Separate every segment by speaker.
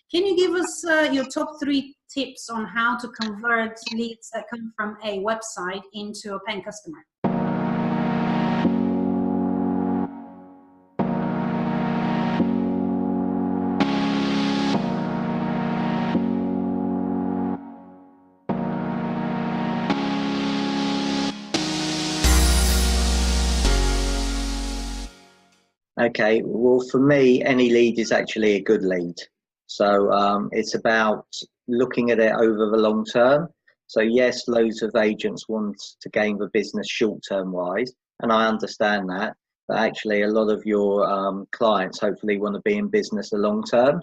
Speaker 1: Can you give us your top 3 tips on how to convert leads that come from a website into a paying customer?
Speaker 2: Okay, well, for me, any lead is actually a good lead. So it's about looking at it over the long term. So yes, loads of agents want to gain the business short term wise, and I understand that. But actually, a lot of your clients hopefully want to be in business a long term.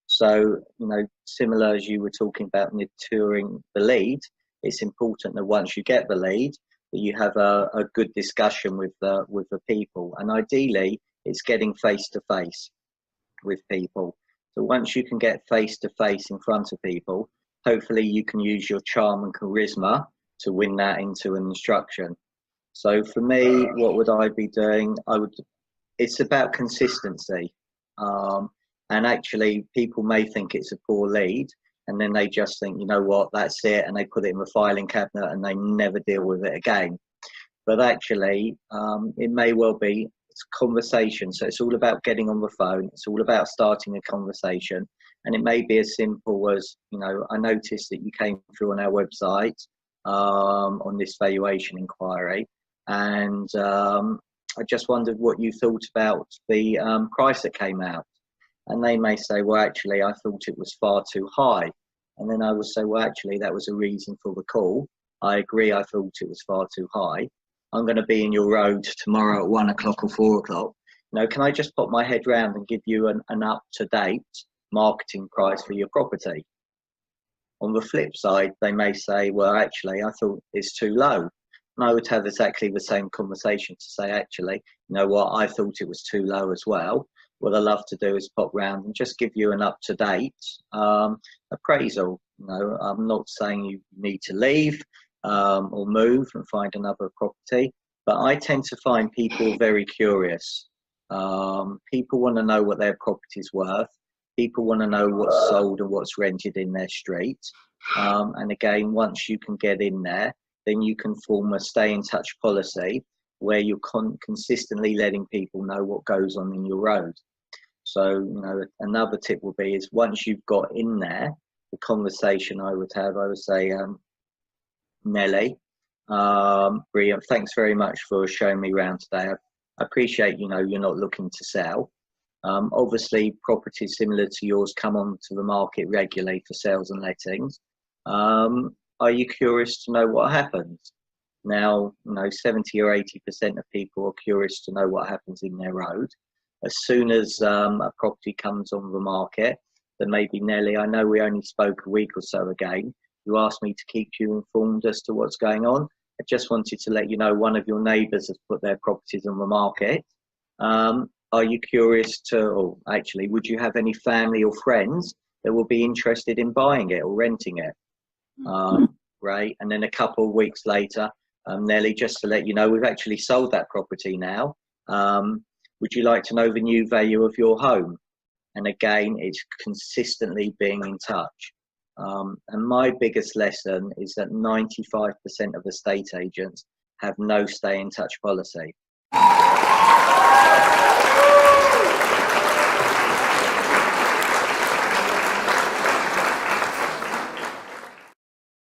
Speaker 2: So, you know, similar as you were talking about nurturing the lead, it's important that once you get the lead, that you have a good discussion with the people, and ideally, it's getting face to face with people. So once you can get face to face in front of people, hopefully you can use your charm and charisma to win that into an instruction. So for me, what would I be doing? It's about consistency. And actually people may think it's a poor lead, and then they just think, you know what, that's it, and they put it in the filing cabinet and they never deal with it again. But actually, it may well be it's conversation. So it's all about getting on the phone. It's all about starting a conversation. And it may be as simple as, you know, I noticed that you came through on our website on this valuation inquiry. And I just wondered what you thought about the price that came out. And they may say, well, actually, I thought it was far too high. And then I would say, well, actually, that was a reason for the call. I agree, I thought it was far too high. I'm going to be in your road tomorrow at 1 o'clock or 4 o'clock. You know, can I just pop my head round and give you an up-to-date marketing price for your property? On the flip side, they may say, well, actually, I thought it's too low. And I would have exactly the same conversation to say, actually, you know what, I thought it was too low as well. What I love to do is pop round and just give you an up-to-date appraisal. You know, I'm not saying you need to leave or move and find another property, but I tend to find people very curious. People want to know what their property's worth. People want to know what's sold and what's rented in their street. And again, once you can get in there, then you can form a stay in touch policy where you're consistently letting people know what goes on in your road. So, you know, another tip would be is once you've got in there, the conversation I would say, Nelly, brilliant. Thanks very much for showing me around today. I appreciate, you know, you're not looking to sell. Obviously, properties similar to yours come onto the market regularly for sales and lettings. Are you curious to know what happens? Now, you know, 70 or 80% of people are curious to know what happens in their road. As soon as a property comes on the market, then maybe, Nelly, I know we only spoke a week or so ago. You asked me to keep you informed as to what's going on. I just wanted to let you know one of your neighbours has put their properties on the market. Are you curious to, or actually, would you have any family or friends that will be interested in buying it or renting it? Right. And then a couple of weeks later, Nelly, just to let you know, we've actually sold that property now. Would you like to know the new value of your home? And again, it's consistently being in touch. And my biggest lesson is that 95% of estate agents have no stay in touch policy.